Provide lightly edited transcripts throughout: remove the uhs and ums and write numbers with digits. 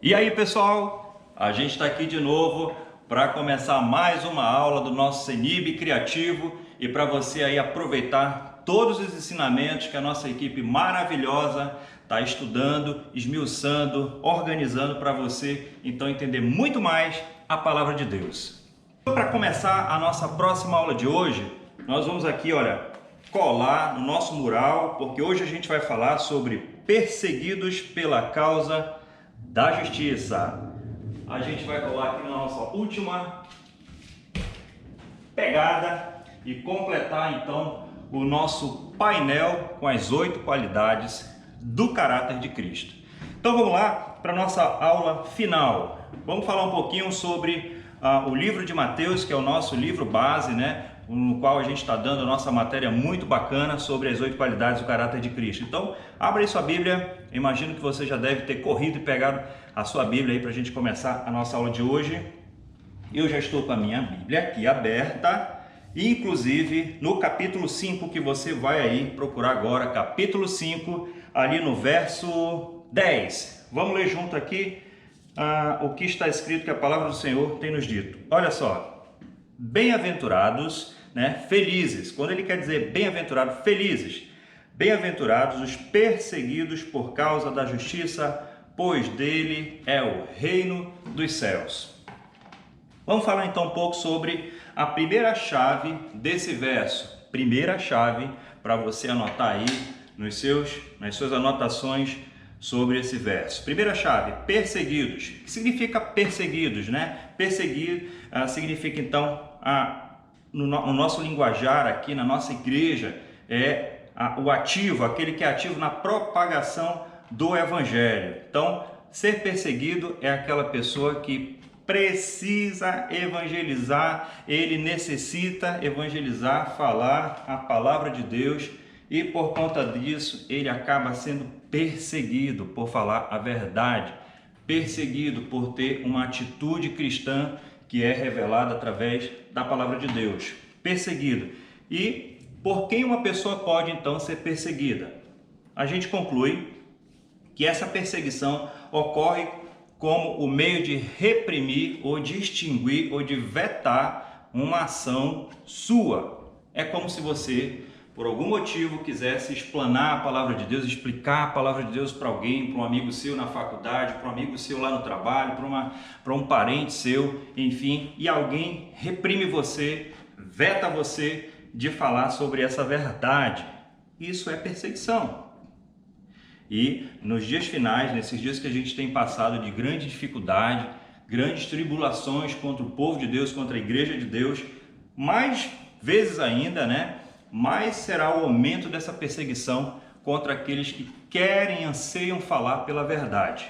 E aí, pessoal, a gente está aqui de novo para começar mais uma aula do nosso CENIB Criativo e para você aí aproveitar todos os ensinamentos que a nossa equipe maravilhosa está estudando, esmiuçando, organizando para você então entender muito mais a palavra de Deus. Para começar a nossa próxima aula de hoje, nós vamos aqui, olha, colar no nosso mural, porque hoje a gente vai falar sobre perseguidos pela causa da justiça. A gente vai colar aqui na nossa última pegada e completar então o nosso painel com as 8 qualidades do caráter de Cristo. Então vamos lá para a nossa aula final. Vamos falar um pouquinho sobre o livro de Mateus, que é o nosso livro base, né? No qual a gente está dando a nossa matéria muito bacana sobre as 8 qualidades do caráter de Cristo. Então, abra aí sua Bíblia, imagino que você já deve ter corrido e pegado a sua Bíblia aí para a gente começar a nossa aula de hoje. Eu já estou com a minha Bíblia aqui aberta, inclusive no capítulo 5 que você vai aí procurar agora, capítulo 5, ali no verso 10. Vamos ler junto aqui o que está escrito que a palavra do Senhor tem nos dito. Olha só, bem-aventurados, né? Felizes, quando ele quer dizer bem-aventurado, felizes, bem-aventurados os perseguidos por causa da justiça, pois dele é o reino dos céus. Vamos falar então um pouco sobre a primeira chave desse verso, primeira chave para você anotar aí nas suas anotações sobre esse verso. Primeira chave, perseguidos. O que significa perseguidos, né? Perseguir significa então no nosso linguajar aqui na nossa igreja o ativo, aquele que é ativo na propagação do evangelho. Então, ser perseguido é aquela pessoa que precisa evangelizar, ele necessita evangelizar, falar a palavra de Deus e por conta disso ele acaba sendo perseguido por falar a verdade, perseguido por ter uma atitude cristã que é revelada através da palavra de Deus. Perseguido. E por quem uma pessoa pode então ser perseguida? A gente conclui que essa perseguição ocorre como o meio de reprimir ou de extinguir ou de vetar uma ação sua. É como se você, por algum motivo, quisesse explanar a palavra de Deus, explicar a palavra de Deus para alguém, para um amigo seu na faculdade, para um amigo seu lá no trabalho, para um parente seu, enfim, e alguém reprime você, veta você de falar sobre essa verdade. Isso é perseguição. E nos dias finais, nesses dias que a gente tem passado de grande dificuldade, grandes tribulações contra o povo de Deus, contra a igreja de Deus, mais vezes ainda, né? Mais será o aumento dessa perseguição contra aqueles que querem, anseiam falar pela verdade.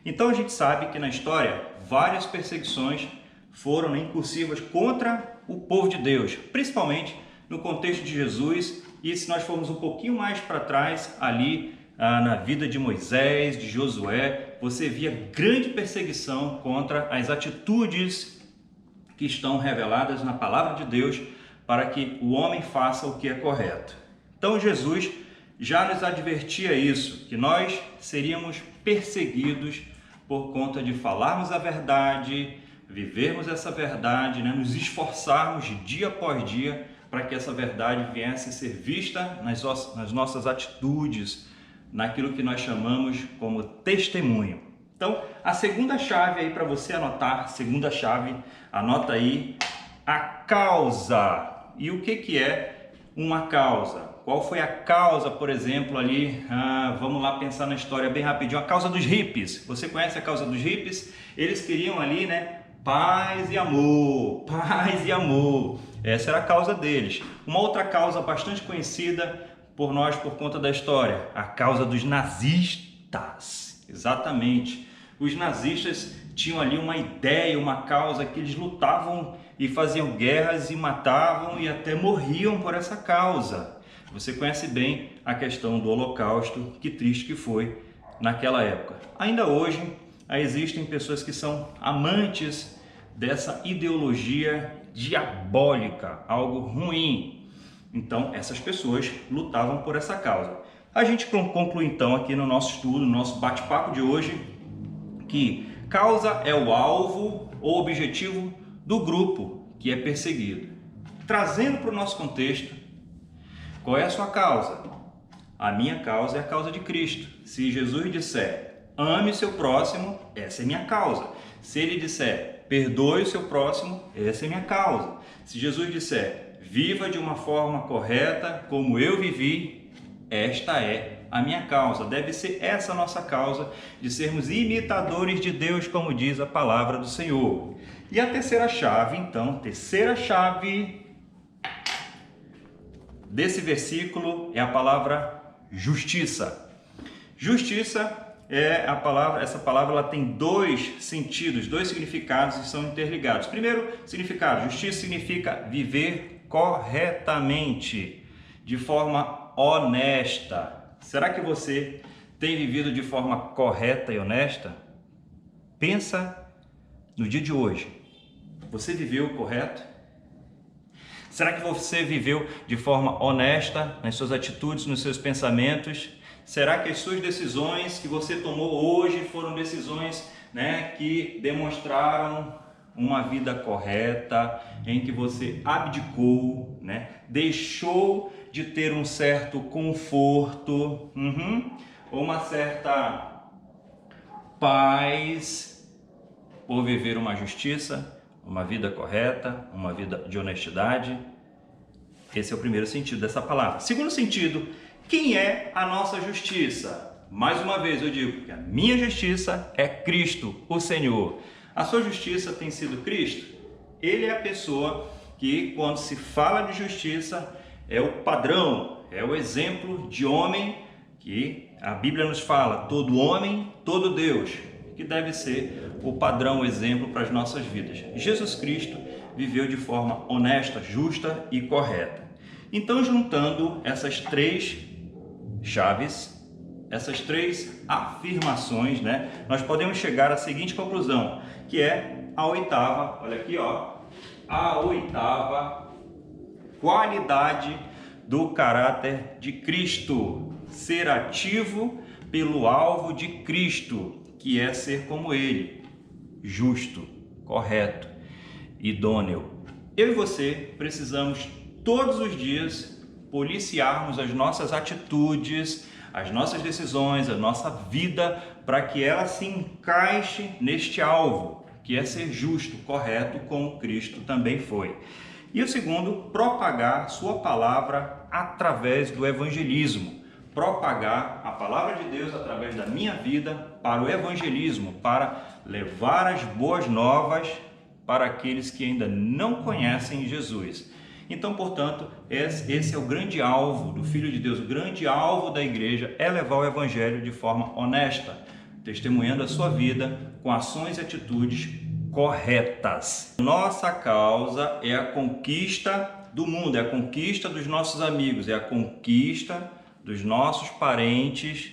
Então a gente sabe que na história várias perseguições foram incursivas contra o povo de Deus, principalmente no contexto de Jesus. E se nós formos um pouquinho mais para trás, ali na vida de Moisés, de Josué, você via grande perseguição contra as atitudes que estão reveladas na palavra de Deus para que o homem faça o que é correto. Então Jesus já nos advertia isso, que nós seríamos perseguidos por conta de falarmos a verdade, vivermos essa verdade, né? Nos esforçarmos dia após dia para que essa verdade viesse a ser vista nas nossas atitudes, naquilo que nós chamamos como testemunho. Então, a segunda chave aí para você anotar, segunda chave, anota aí, a causa. E o que é uma causa? Qual foi a causa, por exemplo, ali, vamos lá pensar na história bem rapidinho, a causa dos hippies. Você conhece a causa dos hippies? Eles queriam ali, né, paz e amor, paz e amor. Essa era a causa deles. Uma outra causa bastante conhecida por nós por conta da história, a causa dos nazistas. Exatamente. Os nazistas tinham ali uma ideia, uma causa que eles lutavam e faziam guerras e matavam e até morriam por essa causa. Você conhece bem a questão do Holocausto, que triste que foi naquela época. Ainda hoje existem pessoas que são amantes dessa ideologia diabólica, algo ruim. Então, essas pessoas lutavam por essa causa. A gente conclui então aqui no nosso estudo, no nosso bate-papo de hoje, que causa é o alvo ou objetivo do grupo que é perseguido. Trazendo para o nosso contexto, qual é a sua causa? A minha causa é a causa de Cristo. Se Jesus disser, ame o seu próximo, essa é minha causa. Se ele disser, perdoe o seu próximo, essa é minha causa. Se Jesus disser, viva de uma forma correta, como eu vivi, esta é a minha causa. Deve ser essa a nossa causa, de sermos imitadores de Deus, como diz a palavra do Senhor. E a terceira chave, então, terceira chave desse versículo é a palavra justiça. Justiça é a palavra, essa palavra ela tem dois sentidos, dois significados que são interligados. Primeiro significado, justiça significa viver corretamente, de forma honesta. Será que você tem vivido de forma correta e honesta? Pensa no dia de hoje. Você viveu correto? Será que você viveu de forma honesta nas suas atitudes, nos seus pensamentos? Será que as suas decisões que você tomou hoje foram decisões, que demonstraram uma vida correta, em que você abdicou, deixou de ter um certo conforto, ou uma certa paz por viver uma justiça, uma vida correta, uma vida de honestidade? Esse é o primeiro sentido dessa palavra. Segundo sentido, quem é a nossa justiça? Mais uma vez eu digo que a minha justiça é Cristo, o Senhor. A sua justiça tem sido Cristo? Ele é a pessoa que, quando se fala de justiça, é o padrão, é o exemplo de homem que a Bíblia nos fala, todo homem, todo Deus, que deve ser o padrão, o exemplo para as nossas vidas. Jesus Cristo viveu de forma honesta, justa e correta. Então, juntando essas três chaves, essas três afirmações, nós podemos chegar à seguinte conclusão, que é a oitava, olha aqui, a oitava qualidade do caráter de Cristo: ser ativo pelo alvo de Cristo, que é ser como Ele, justo, correto, idôneo. Eu e você precisamos todos os dias policiarmos as nossas atitudes, as nossas decisões, a nossa vida, para que ela se encaixe neste alvo, que é ser justo, correto, como Cristo também foi. E o segundo, propagar sua palavra através do evangelismo. Propagar a palavra de Deus através da minha vida para o evangelismo, para levar as boas novas para aqueles que ainda não conhecem Jesus. Então, portanto, esse é o grande alvo do Filho de Deus, o grande alvo da igreja é levar o evangelho de forma honesta, testemunhando a sua vida com ações e atitudes corretas. Nossa causa é a conquista do mundo, é a conquista dos nossos amigos, é a conquista dos nossos parentes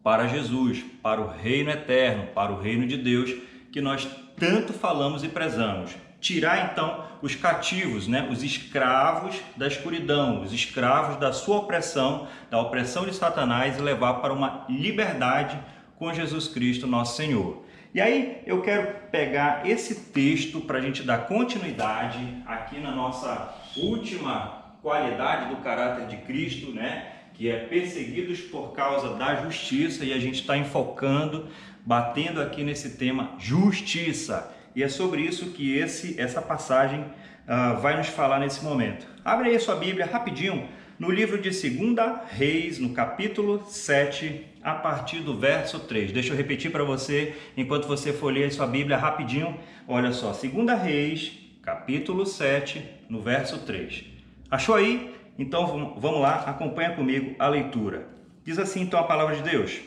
para Jesus, para o reino eterno, para o reino de Deus, que nós tanto falamos e prezamos. Tirar então os cativos, os escravos da escuridão, os escravos da sua opressão, da opressão de Satanás, e levar para uma liberdade com Jesus Cristo, nosso Senhor. E aí eu quero pegar esse texto para a gente dar continuidade aqui na nossa última qualidade do caráter de Cristo, que é perseguidos por causa da justiça, e a gente está enfocando, batendo aqui nesse tema justiça. E é sobre isso que essa passagem vai nos falar nesse momento. Abre aí a sua Bíblia rapidinho no livro de 2 Reis, no capítulo 7, a partir do verso 3. Deixa eu repetir para você, enquanto você folheia a sua Bíblia rapidinho. Olha só, 2 Reis, capítulo 7, no verso 3. Achou aí? Então vamos lá, acompanha comigo a leitura. Diz assim então a palavra de Deus.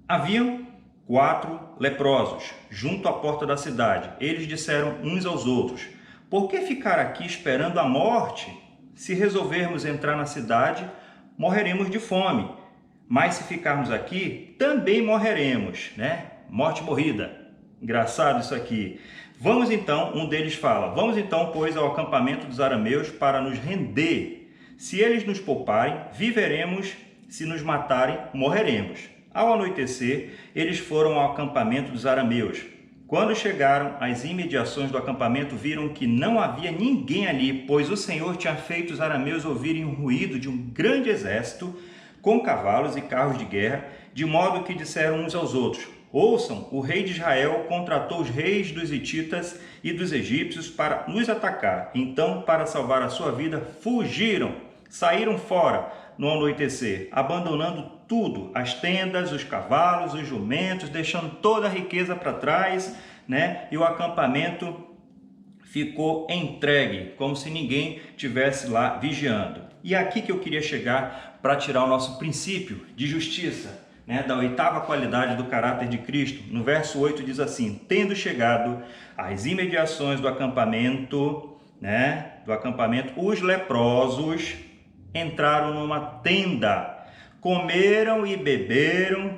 Haviam 4 leprosos junto à porta da cidade. Eles disseram uns aos outros: por que ficar aqui esperando a morte? Se resolvermos entrar na cidade, morreremos de fome. Mas se ficarmos aqui, também morreremos, Morte morrida. Engraçado isso aqui. Vamos então, um deles fala, vamos então, pois, ao acampamento dos arameus para nos render. Se eles nos pouparem, viveremos. Se nos matarem, morreremos. Ao anoitecer, eles foram ao acampamento dos arameus. Quando chegaram às imediações do acampamento, viram que não havia ninguém ali, pois o Senhor tinha feito os arameus ouvirem o ruído de um grande exército com cavalos e carros de guerra, de modo que disseram uns aos outros: ouçam, o rei de Israel contratou os reis dos hititas e dos egípcios para nos atacar. Então, para salvar a sua vida, fugiram, saíram fora no anoitecer, abandonando tudo, as tendas, os cavalos, os jumentos, deixando toda a riqueza para trás, né? E o acampamento ficou entregue, como se ninguém tivesse lá vigiando. E é aqui que eu queria chegar para tirar o nosso princípio de justiça, né, da oitava qualidade do caráter de Cristo. No verso 8 diz assim: tendo chegado às imediações do acampamento, os leprosos entraram numa tenda, comeram e beberam,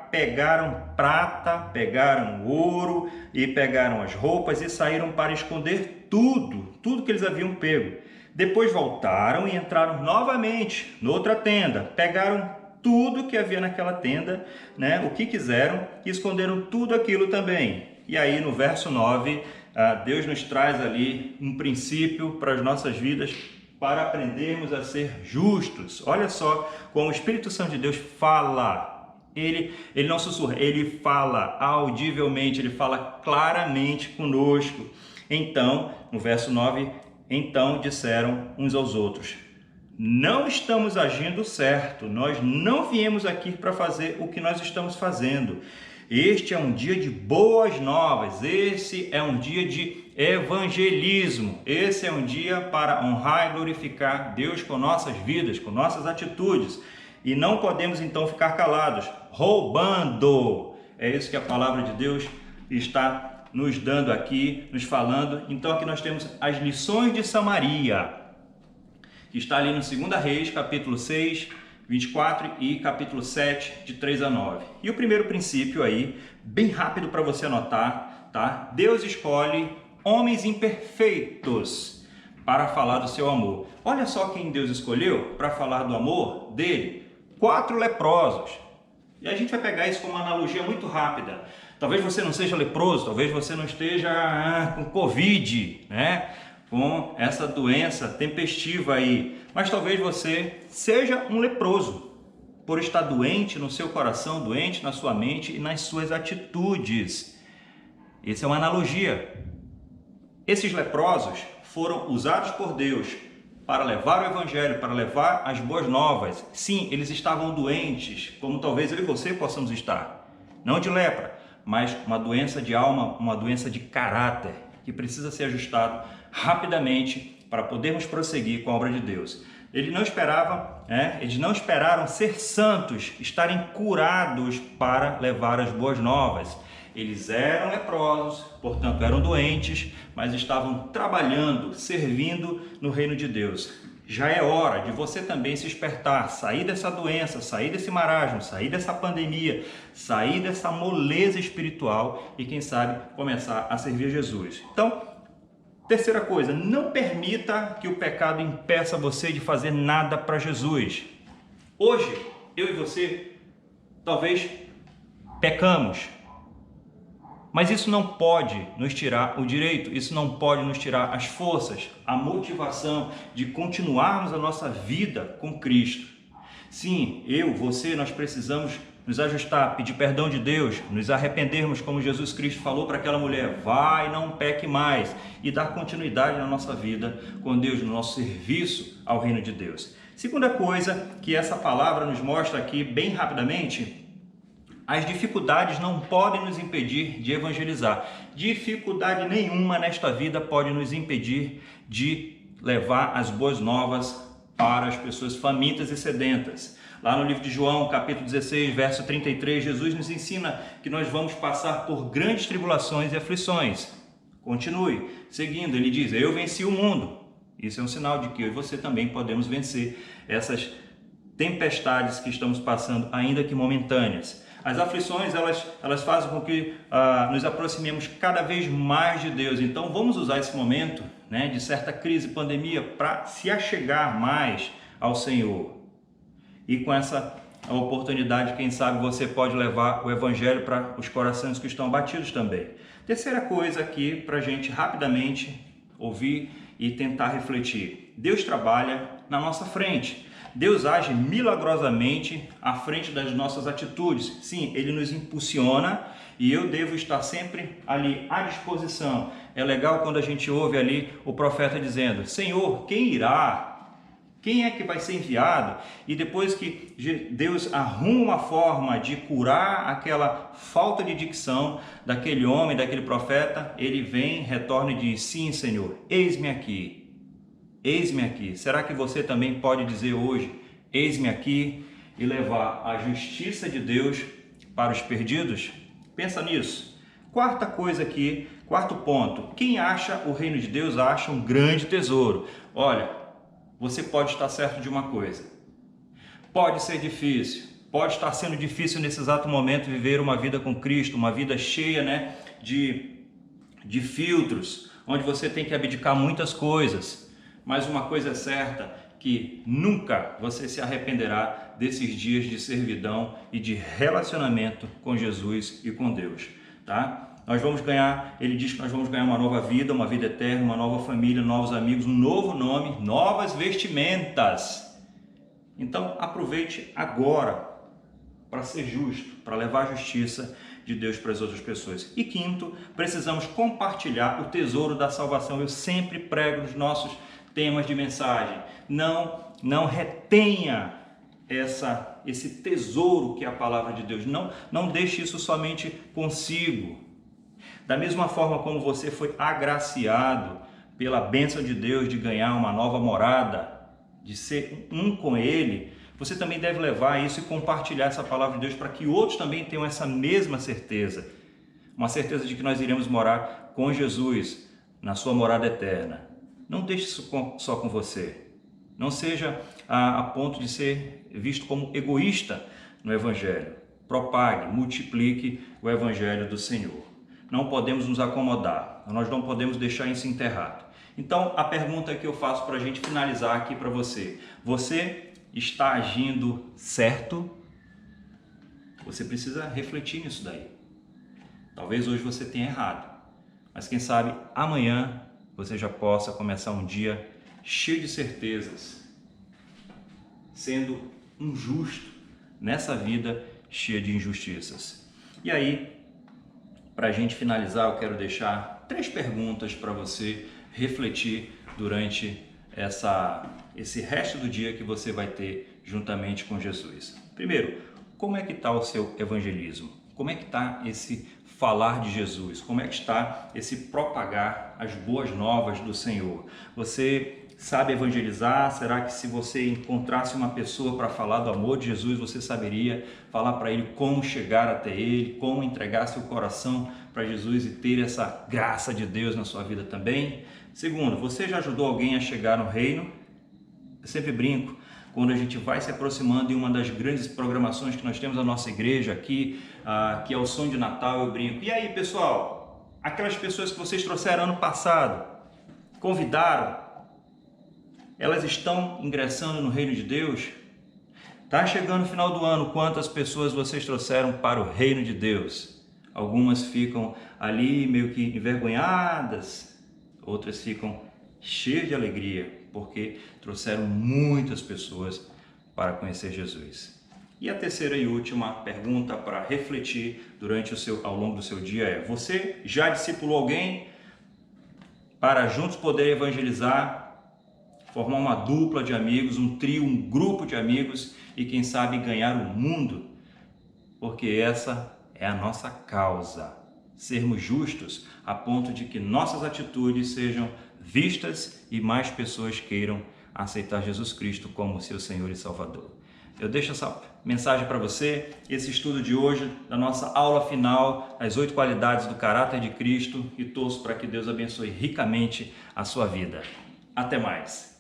pegaram prata, pegaram ouro e pegaram as roupas e saíram para esconder tudo que eles haviam pego. Depois voltaram e entraram novamente noutra tenda, pegaram tudo que havia naquela tenda, né, o que quiseram, e esconderam tudo aquilo também. E aí no verso 9, Deus nos traz ali um princípio para as nossas vidas, para aprendermos a ser justos. Olha só como o Espírito Santo de Deus fala. Ele não sussurra, ele fala audivelmente, ele fala claramente conosco. Então, no verso 9, então disseram uns aos outros: não estamos agindo certo, nós não viemos aqui para fazer o que nós estamos fazendo. Este é um dia de boas novas, esse é um dia de evangelismo, esse é um dia para honrar e glorificar Deus com nossas vidas, com nossas atitudes. E não podemos então ficar calados, roubando. É isso que a palavra de Deus está nos dando aqui, nos falando. Então aqui nós temos as lições de Samaria, que está ali no 2 Reis, capítulo 6, 24 e capítulo 7, de 3 a 9. E o primeiro princípio aí, bem rápido para você anotar, tá? Deus escolhe homens imperfeitos para falar do seu amor. Olha só quem Deus escolheu para falar do amor dele: 4 leprosos. E a gente vai pegar isso como uma analogia muito rápida. Talvez você não seja leproso, talvez você não esteja com Covid, né? Com essa doença tempestiva aí, mas talvez você seja um leproso, por estar doente no seu coração, doente na sua mente e nas suas atitudes. Essa é uma analogia. Esses leprosos foram usados por Deus para levar o evangelho, para levar as boas novas. Sim, eles estavam doentes, como talvez eu e você possamos estar, não de lepra, mas uma doença de alma, uma doença de caráter, que precisa ser ajustado rapidamente para podermos prosseguir com a obra de Deus. Eles não esperaram ser santos, estarem curados para levar as boas novas. Eles eram leprosos, portanto eram doentes, mas estavam trabalhando, servindo no reino de Deus. Já é hora de você também se despertar, sair dessa doença, sair desse marasmo, sair dessa pandemia, sair dessa moleza espiritual e, quem sabe, começar a servir a Jesus. Então, terceira coisa, não permita que o pecado impeça você de fazer nada para Jesus. Hoje, eu e você, talvez pecamos, mas isso não pode nos tirar o direito, isso não pode nos tirar as forças, a motivação de continuarmos a nossa vida com Cristo. Sim, você, nós precisamos nos ajustar, pedir perdão de Deus, nos arrependermos, como Jesus Cristo falou para aquela mulher: vai, não peque mais, e dar continuidade na nossa vida com Deus, no nosso serviço ao reino de Deus. Segunda coisa que essa palavra nos mostra aqui bem rapidamente: as dificuldades não podem nos impedir de evangelizar. Dificuldade nenhuma nesta vida pode nos impedir de levar as boas novas para as pessoas famintas e sedentas. Lá no livro de João, capítulo 16, verso 33, Jesus nos ensina que nós vamos passar por grandes tribulações e aflições. Continue seguindo, ele diz: eu venci o mundo. Isso é um sinal de que eu e você também podemos vencer essas tempestades que estamos passando, ainda que momentâneas. As aflições, elas fazem com que nos aproximemos cada vez mais de Deus. Então vamos usar esse momento, né, de certa crise, pandemia, para se achegar mais ao Senhor. E com essa a oportunidade, quem sabe você pode levar o evangelho para os corações que estão abatidos também. Terceira coisa aqui para a gente rapidamente ouvir e tentar refletir. Deus trabalha na nossa frente. Deus age milagrosamente à frente das nossas atitudes. Sim, Ele nos impulsiona e eu devo estar sempre ali à disposição. É legal quando a gente ouve ali o profeta dizendo: Senhor, quem irá? Quem é que vai ser enviado? E depois que Deus arruma uma forma de curar aquela falta de dicção daquele homem, daquele profeta, ele vem, retorna e diz: sim, Senhor, eis-me aqui. Eis-me aqui. Será que você também pode dizer hoje: eis-me aqui, e levar a justiça de Deus para os perdidos? Pensa nisso. Quarta coisa aqui, quarto ponto. Quem acha o reino de Deus acha um grande tesouro. Olha, você pode estar certo de uma coisa. Pode ser difícil. Pode estar sendo difícil nesse exato momento viver uma vida com Cristo, uma vida cheia, de filtros, onde você tem que abdicar muitas coisas. Mas uma coisa é certa, que nunca você se arrependerá desses dias de servidão e de relacionamento com Jesus e com Deus, tá? Nós vamos ganhar, ele diz que nós vamos ganhar uma nova vida, uma vida eterna, uma nova família, novos amigos, um novo nome, novas vestimentas. Então aproveite agora para ser justo, para levar a justiça de Deus para as outras pessoas. E quinto, precisamos compartilhar o tesouro da salvação. Eu sempre prego nos nossos temas de mensagem: não retenha esse tesouro que é a palavra de Deus, não deixe isso somente consigo. Da mesma forma como você foi agraciado pela bênção de Deus de ganhar uma nova morada, de ser um com Ele, você também deve levar isso e compartilhar essa palavra de Deus para que outros também tenham essa mesma certeza, uma certeza de que nós iremos morar com Jesus na sua morada eterna. Não deixe isso só com você. Não seja a ponto de ser visto como egoísta no Evangelho. Propague, multiplique o Evangelho do Senhor. Não podemos nos acomodar, nós não podemos deixar isso enterrado. Então, a pergunta que eu faço para a gente finalizar aqui para você: você está agindo certo? Você precisa refletir nisso daí. Talvez hoje você tenha errado, mas quem sabe amanhã você já possa começar um dia cheio de certezas, sendo um justo nessa vida cheia de injustiças. E aí, para a gente finalizar, eu quero deixar 3 perguntas para você refletir durante esse resto do dia que você vai ter juntamente com Jesus. Primeiro, como é que está o seu evangelismo? Como é que está esse falar de Jesus? Como é que está esse propagar as boas novas do Senhor? Você sabe evangelizar? Será que se você encontrasse uma pessoa para falar do amor de Jesus, você saberia falar para ele como chegar até ele, como entregar seu coração para Jesus e ter essa graça de Deus na sua vida também? Segundo, você já ajudou alguém a chegar no reino? Eu sempre brinco, quando a gente vai se aproximando de uma das grandes programações que nós temos na nossa igreja aqui, que é o Som de Natal, eu brinco: e aí, pessoal, aquelas pessoas que vocês trouxeram ano passado, convidaram, elas estão ingressando no reino de Deus? Está chegando o final do ano, quantas pessoas vocês trouxeram para o reino de Deus? Algumas ficam ali meio que envergonhadas, outras ficam cheias de alegria, porque trouxeram muitas pessoas para conhecer Jesus. E a terceira e última pergunta para refletir ao longo do seu dia é: você já discipulou alguém para juntos poder evangelizar, formar uma dupla de amigos, um trio, um grupo de amigos e quem sabe ganhar o mundo? Porque essa é a nossa causa, sermos justos a ponto de que nossas atitudes sejam vistas e mais pessoas queiram aceitar Jesus Cristo como seu Senhor e Salvador. Eu deixo essa mensagem para você, esse estudo de hoje, da nossa aula final, as 8 qualidades do caráter de Cristo, e torço para que Deus abençoe ricamente a sua vida. Até mais!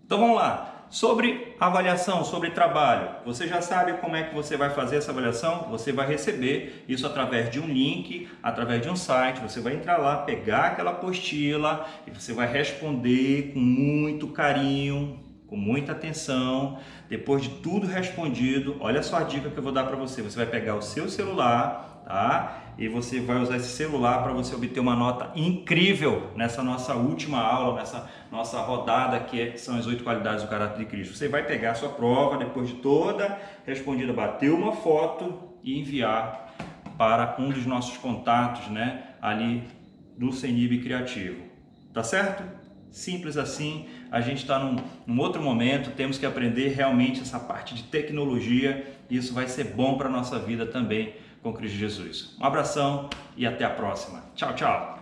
Então vamos lá, sobre avaliação, sobre trabalho. Você já sabe como é que você vai fazer essa avaliação? Você vai receber isso através de um link, através de um site. Você vai entrar lá, pegar aquela apostila e você vai responder com muito carinho, com muita atenção, depois de tudo respondido, olha só a dica que eu vou dar para você. Você vai pegar o seu celular, tá? E você vai usar esse celular para você obter uma nota incrível nessa nossa última aula, nessa nossa rodada que são as 8 qualidades do caráter de Cristo. Você vai pegar a sua prova, depois de toda respondida, bater uma foto e enviar para um dos nossos contatos, né, ali do CENIB Criativo. Tá certo? Simples assim. A gente está num outro momento, temos que aprender realmente essa parte de tecnologia e isso vai ser bom para a nossa vida também com Cristo Jesus. Um abração e até a próxima. Tchau, tchau!